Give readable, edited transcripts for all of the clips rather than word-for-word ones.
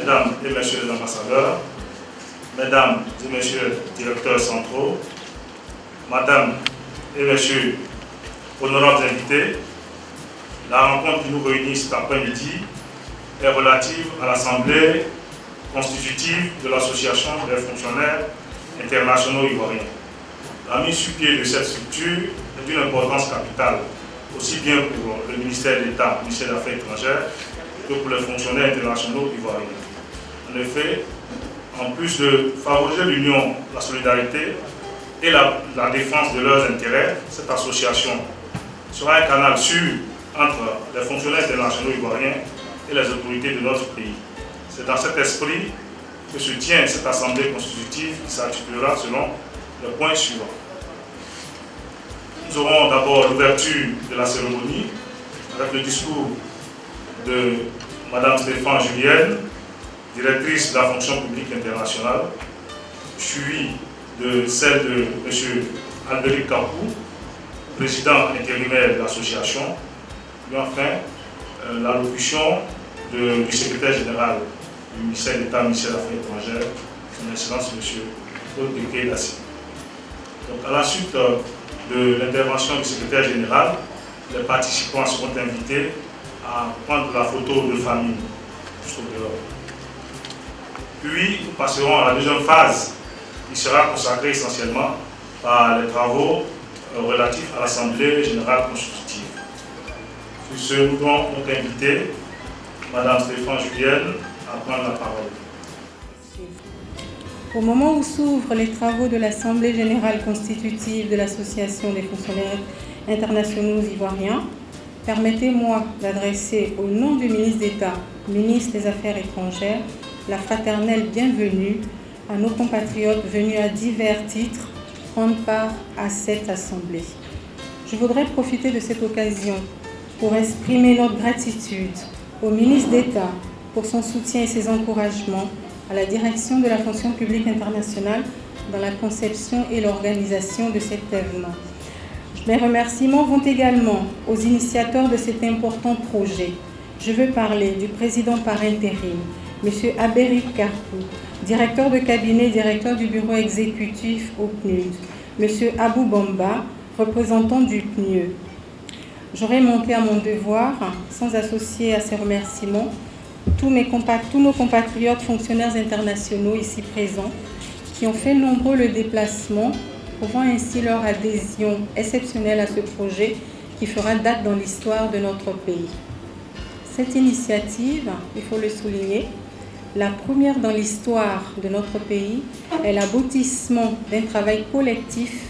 Mesdames et Messieurs les ambassadeurs, Mesdames et Messieurs les directeurs centraux, Madame et Messieurs, honorables invités, la rencontre qui nous réunit cet après-midi est relative à l'Assemblée constitutive de l'Association des fonctionnaires internationaux ivoiriens. La mise sur pied de cette structure est d'une importance capitale, aussi bien pour le ministère d'État, le ministère des Affaires étrangères, que pour les fonctionnaires internationaux ivoiriens. En effet, en plus de favoriser l'union, la solidarité et la défense de leurs intérêts, cette association sera un canal sûr entre les fonctionnaires internationaux ivoiriens et les autorités de notre pays. C'est dans cet esprit que se tient cette assemblée constitutive qui s'articulera selon les points suivants. Nous aurons d'abord l'ouverture de la cérémonie avec le discours de Mme Stéphane Julienne, directrice de la fonction publique internationale, suivie de celle de M. Albéric Kapou, président intérimaire de l'association, et enfin l'allocution du secrétaire général du ministère d'État, ministère des Affaires étrangères, son Excellence M. Claude Dequet-Dassi. Donc à la suite de l'intervention du secrétaire général, les participants seront invités à prendre la photo de famille juste au dehors. Puis nous passerons à la deuxième phase qui sera consacrée essentiellement par les travaux relatifs à l'Assemblée générale constitutive. Sur ce, nous devons donc inviter Mme Stéphane Julienne à prendre la parole. Au moment où s'ouvrent les travaux de l'Assemblée générale constitutive de l'Association des fonctionnaires internationaux ivoiriens, permettez-moi d'adresser au nom du ministre d'État, ministre des Affaires étrangères, la fraternelle bienvenue à nos compatriotes venus à divers titres prendre part à cette assemblée. Je voudrais profiter de cette occasion pour exprimer notre gratitude au ministre d'État pour son soutien et ses encouragements à la direction de la fonction publique internationale dans la conception et l'organisation de cet événement. Mes remerciements vont également aux initiateurs de cet important projet. Je veux parler du président par intérim, M. Albéric Kapou, directeur de cabinet, directeur du bureau exécutif au PNUD, M. Abou Bamba, représentant du PNUE. J'aurais manqué à mon devoir sans associer à ces remerciements tous nos compatriotes fonctionnaires internationaux ici présents qui ont fait nombreux le déplacement, prouvant ainsi leur adhésion exceptionnelle à ce projet qui fera date dans l'histoire de notre pays. Cette initiative, il faut le souligner, la première dans l'histoire de notre pays, est l'aboutissement d'un travail collectif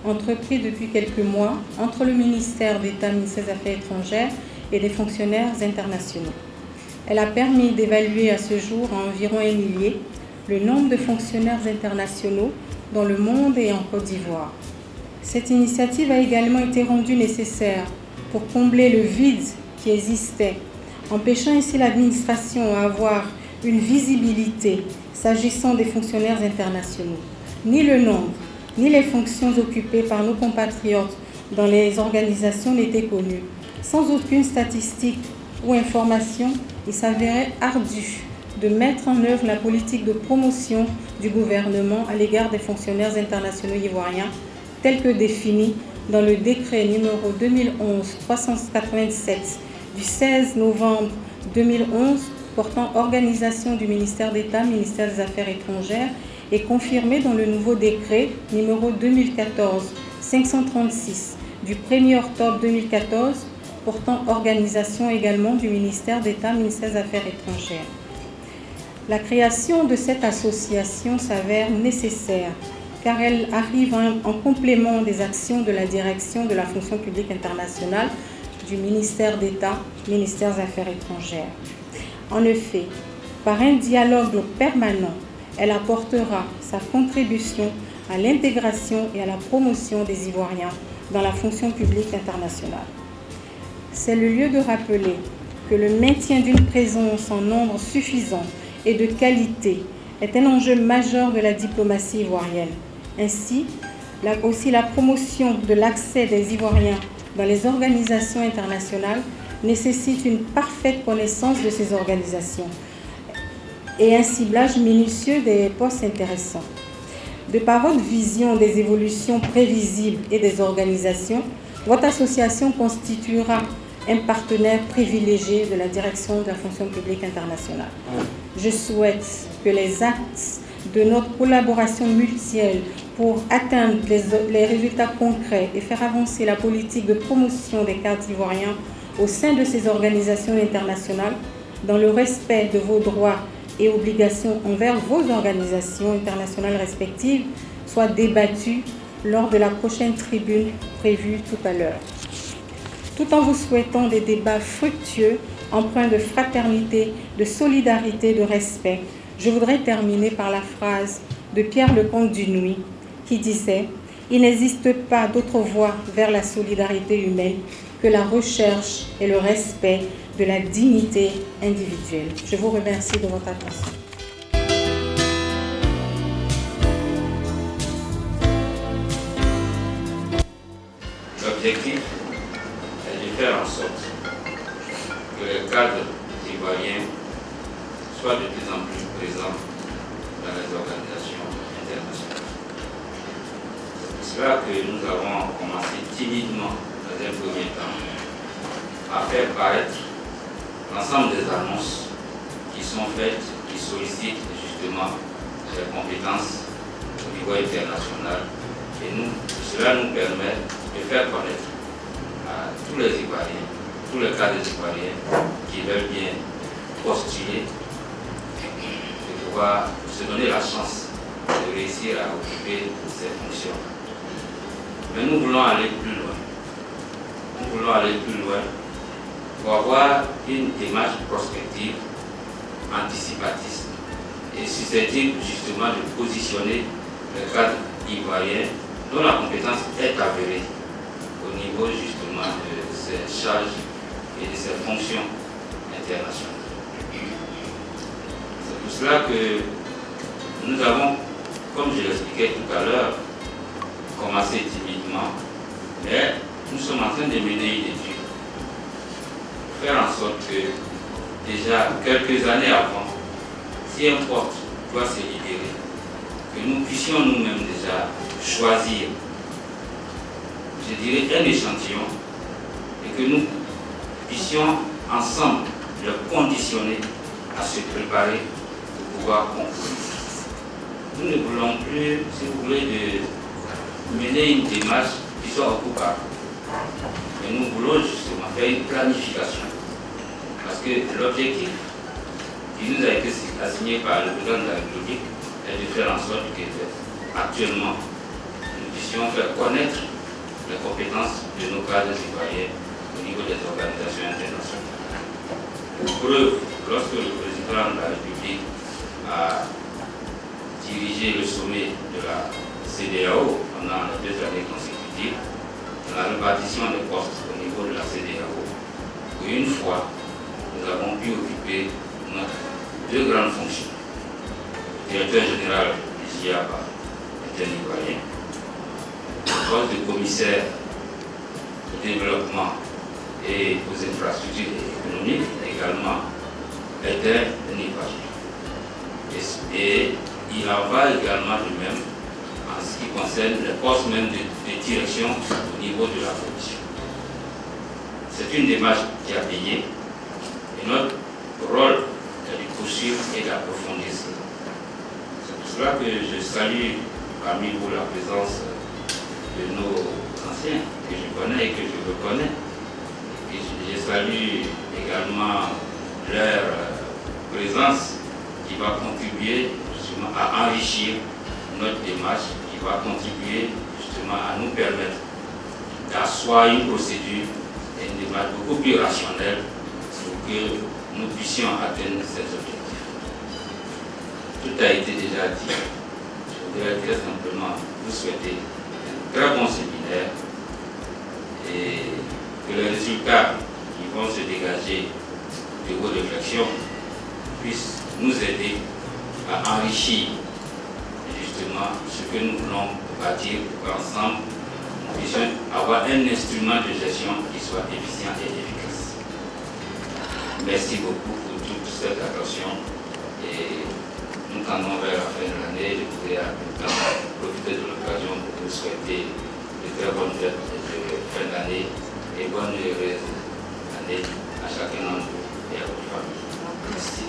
entrepris depuis quelques mois entre le ministère d'État, ministère des Affaires étrangères et des fonctionnaires internationaux. Elle a permis d'évaluer à ce jour à environ 1 millier le nombre de fonctionnaires internationaux dans le monde et en Côte d'Ivoire. Cette initiative a également été rendue nécessaire pour combler le vide qui existait, empêchant ainsi l'administration à avoir une visibilité s'agissant des fonctionnaires internationaux. Ni le nombre, ni les fonctions occupées par nos compatriotes dans les organisations n'étaient connues. Sans aucune statistique ou information, il s'avérait ardu de mettre en œuvre la politique de promotion du gouvernement à l'égard des fonctionnaires internationaux ivoiriens, telle que définie dans le décret numéro 2011-387 du 16 novembre 2011 portant organisation du ministère d'État, ministère des Affaires étrangères et confirmée dans le nouveau décret numéro 2014-536 du 1er octobre 2014 portant organisation également du ministère d'État, ministère des Affaires étrangères. La création de cette association s'avère nécessaire car elle arrive en complément des actions de la direction de la fonction publique internationale du ministère d'État, ministère des Affaires étrangères. En effet, par un dialogue permanent, elle apportera sa contribution à l'intégration et à la promotion des Ivoiriens dans la fonction publique internationale. C'est le lieu de rappeler que le maintien d'une présence en nombre suffisant et de qualité est un enjeu majeur de la diplomatie ivoirienne. Ainsi, aussi la promotion de l'accès des Ivoiriens dans les organisations internationales nécessite une parfaite connaissance de ces organisations. et un ciblage minutieux des postes intéressants. De par votre vision des évolutions prévisibles et des organisations, votre association constituera un partenaire privilégié de la direction de la fonction publique internationale. Je souhaite que les axes de notre collaboration mutuelle pour atteindre les résultats concrets et faire avancer la politique de promotion des cadres ivoiriens au sein de ces organisations internationales, dans le respect de vos droits et obligations envers vos organisations internationales respectives, soient débattus lors de la prochaine tribune prévue tout à l'heure. Tout en vous souhaitant des débats fructueux, empreints de fraternité, de solidarité, de respect, je voudrais terminer par la phrase de Pierre Lecomte Dunoui qui disait « Il n'existe pas d'autre voie vers la solidarité humaine que la recherche et le respect de la dignité individuelle. » Je vous remercie de votre attention. L'objectif est de faire en sorte que les cadres ivoiriens soient de plus en plus présents dans les organisations internationales. C'est pour cela que nous avons commencé timidement, dans un premier temps, à faire paraître l'ensemble des annonces qui sont faites, qui sollicitent justement les compétences au niveau international. Et cela nous permet de faire connaître à tous les Ivoiriens, tous les cadres ivoiriens qui veulent bien postuler, de pouvoir se donner la chance de réussir à occuper ces fonctions. Mais nous voulons aller plus loin. Nous voulons aller plus loin pour avoir une démarche prospective, anticipatiste et susceptible justement de positionner le cadre ivoirien dont la compétence est avérée au niveau justement de ses charges et de ses fonctions internationales. C'est pour cela que nous avons, comme je l'expliquais tout à l'heure, commencé timidement, mais nous sommes en train de mener une étude pour faire en sorte que déjà quelques années avant, si un poste doit se libérer, que nous puissions nous-mêmes déjà choisir, je dirais, un échantillon et que nous puissions ensemble le conditionner à se préparer pour pouvoir conclure. Nous ne voulons plus, si vous voulez, de mener une démarche qui soit au coup par coup. Mais nous voulons justement faire une planification. Parce que l'objectif qui nous a été assigné par le président de la République est de faire en sorte que actuellement nous puissions faire connaître les compétences de nos cadres ivoiriens au niveau des organisations internationales. Pour preuve, lorsque le président de la République a dirigé le sommet de la CEDEAO pendant les 2 années consécutives, dans la répartition des postes au niveau de la CEDEAO, pour une fois, nous avons pu occuper notre 2 grandes fonctions. Le directeur général du GIABA est un Ivoirien. Le poste de commissaire au développement et aux infrastructures économiques également est un Ivoirien. Et il en va également de même en ce qui concerne les postes même de direction au niveau de la commission. C'est une démarche qui a payé et notre rôle est de poursuivre et d'approfondir cela. C'est pour cela que je salue parmi vous la présence de nos anciens que je connais et que je reconnais. Et je salue également leur présence qui va contribuer justement à enrichir notre démarche, qui va contribuer justement à nous permettre d'asseoir une procédure et une démarche beaucoup plus rationnelle pour que nous puissions atteindre ces objectifs. Tout a été déjà dit. Je voudrais très simplement vous souhaiter un très bon séminaire et que les résultats qui vont se dégager de vos réflexions puissent nous aider à enrichir justement ce que nous voulons bâtir pour qu'ensemble nous puissions avoir un instrument de gestion qui soit efficient et efficace. Merci beaucoup pour toute cette attention et tendons vers la fin de l'année, je voudrais à présent profiter de l'occasion pour vous souhaiter de très bonnes fêtes de fin d'année et bonne et heureuse année à chacun d'entre vous et à votre famille. Merci.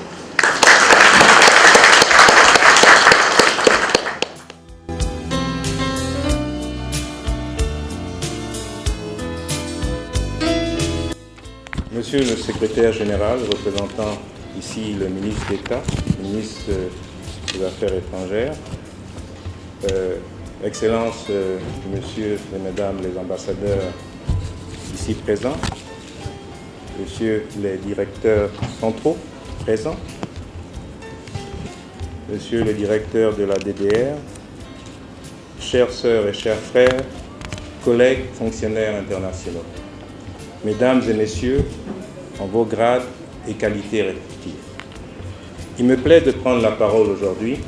Monsieur le secrétaire général, représentant ici le ministre d'État, le ministre des Affaires étrangères, Excellences, Messieurs et Mesdames les ambassadeurs ici présents, Messieurs les directeurs centraux présents, Monsieur le directeur de la DDR, chères sœurs et chers frères, collègues fonctionnaires internationaux, Mesdames et Messieurs, en vos grades et qualités respectives. Il me plaît de prendre la parole aujourd'hui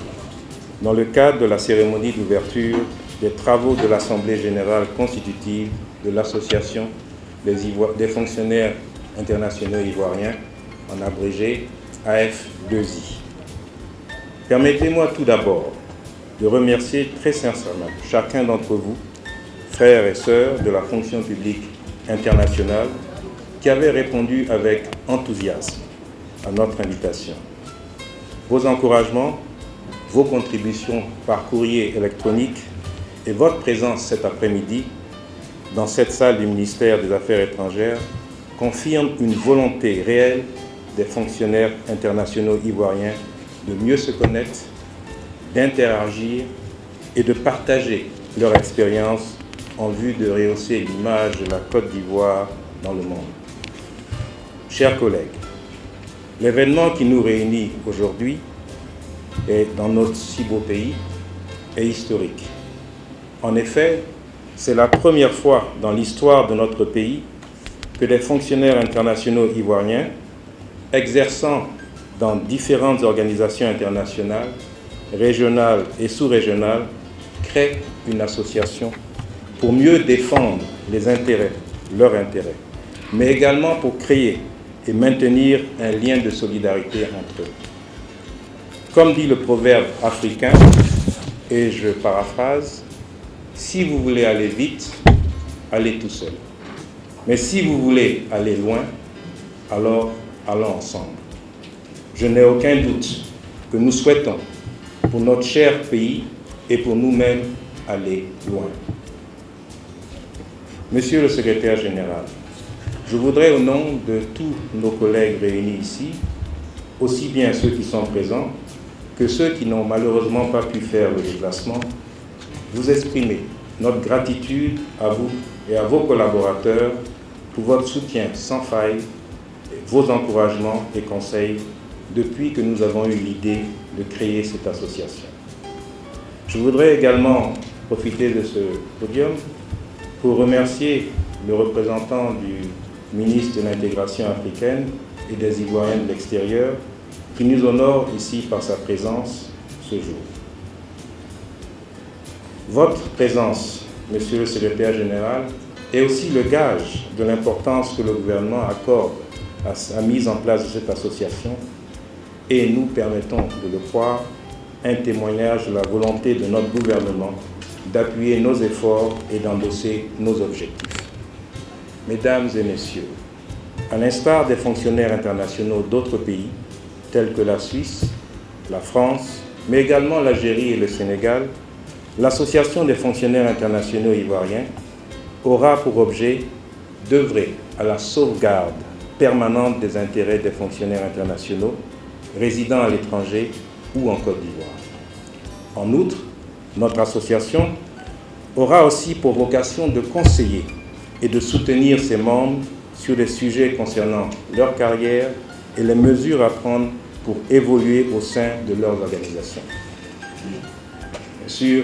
dans le cadre de la cérémonie d'ouverture des travaux de l'Assemblée générale constitutive de l'Association des fonctionnaires internationaux ivoiriens, en abrégé AF2I. Permettez-moi tout d'abord de remercier très sincèrement chacun d'entre vous, frères et sœurs de la fonction publique internationale, qui avait répondu avec enthousiasme à notre invitation. Vos encouragements, vos contributions par courrier électronique et votre présence cet après-midi dans cette salle du ministère des Affaires étrangères confirment une volonté réelle des fonctionnaires internationaux ivoiriens de mieux se connaître, d'interagir et de partager leur expérience en vue de rehausser l'image de la Côte d'Ivoire dans le monde. Chers collègues, l'événement qui nous réunit aujourd'hui et dans notre si beau pays est historique. En effet, c'est la première fois dans l'histoire de notre pays que des fonctionnaires internationaux ivoiriens, exerçant dans différentes organisations internationales, régionales et sous-régionales, créent une association pour mieux défendre leurs intérêts, mais également pour créer et maintenir un lien de solidarité entre eux. Comme dit le proverbe africain, et je paraphrase, « Si vous voulez aller vite, allez tout seul. Mais si vous voulez aller loin, alors allons ensemble. » Je n'ai aucun doute que nous souhaitons, pour notre cher pays et pour nous-mêmes, aller loin. Monsieur le secrétaire général, je voudrais au nom de tous nos collègues réunis ici, aussi bien ceux qui sont présents que ceux qui n'ont malheureusement pas pu faire le déplacement, vous exprimer notre gratitude à vous et à vos collaborateurs pour votre soutien sans faille, vos encouragements et conseils depuis que nous avons eu l'idée de créer cette association. Je voudrais également profiter de ce podium pour remercier le représentant du ministre de l'Intégration africaine et des Ivoiriens de l'extérieur qui nous honore ici par sa présence ce jour. Votre présence, Monsieur le secrétaire général, est aussi le gage de l'importance que le gouvernement accorde à la mise en place de cette association et nous permettons de le croire, un témoignage de la volonté de notre gouvernement d'appuyer nos efforts et d'endosser nos objectifs. Mesdames et Messieurs, à l'instar des fonctionnaires internationaux d'autres pays, tels que la Suisse, la France, mais également l'Algérie et le Sénégal, l'Association des fonctionnaires internationaux ivoiriens aura pour objet d'œuvrer à la sauvegarde permanente des intérêts des fonctionnaires internationaux résidant à l'étranger ou en Côte d'Ivoire. En outre, notre association aura aussi pour vocation de conseiller et de soutenir ses membres sur des sujets concernant leur carrière et les mesures à prendre pour évoluer au sein de leurs organisations. Bien sûr,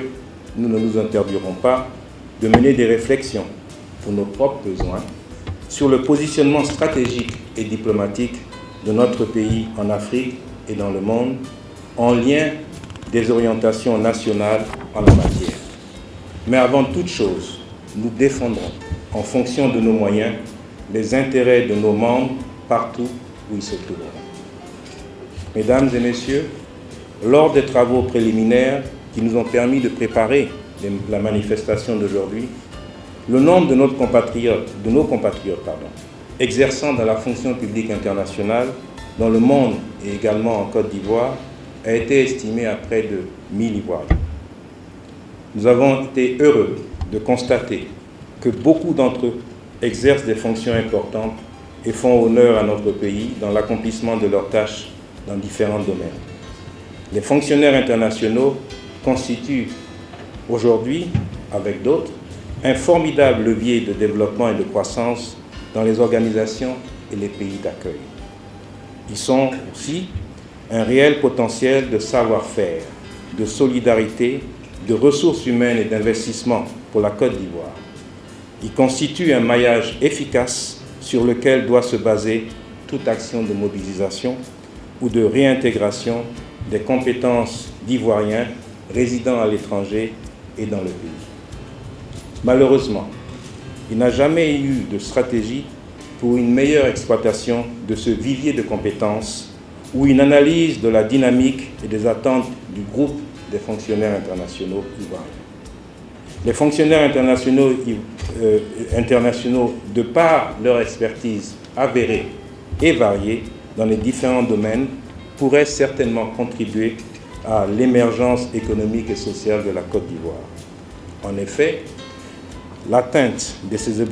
nous ne nous interdirons pas de mener des réflexions pour nos propres besoins sur le positionnement stratégique et diplomatique de notre pays en Afrique et dans le monde, en lien des orientations nationales en la matière. Mais avant toute chose, nous défendrons, en fonction de nos moyens, les intérêts de nos membres partout où ils se trouveront. Mesdames et Messieurs, lors des travaux préliminaires qui nous ont permis de préparer la manifestation d'aujourd'hui, le nombre de nos compatriotes, exerçant dans la fonction publique internationale dans le monde et également en Côte d'Ivoire a été estimé à près de 1000 Ivoiriens. Nous avons été heureux de constater que beaucoup d'entre eux exercent des fonctions importantes et font honneur à notre pays dans l'accomplissement de leurs tâches dans différents domaines. Les fonctionnaires internationaux constituent aujourd'hui, avec d'autres, un formidable levier de développement et de croissance dans les organisations et les pays d'accueil. Ils sont aussi un réel potentiel de savoir-faire, de solidarité, de ressources humaines et d'investissement pour la Côte d'Ivoire. Ils constituent un maillage efficace sur lequel doit se baser toute action de mobilisation ou de réintégration des compétences d'Ivoiriens résidant à l'étranger et dans le pays. Malheureusement, il n'a jamais eu de stratégie pour une meilleure exploitation de ce vivier de compétences ou une analyse de la dynamique et des attentes du groupe des fonctionnaires internationaux ivoiriens. Les fonctionnaires internationaux, de par leur expertise avérée et variée dans les différents domaines, pourraient certainement contribuer à l'émergence économique et sociale de la Côte d'Ivoire. En effet, l'atteinte de ces objectifs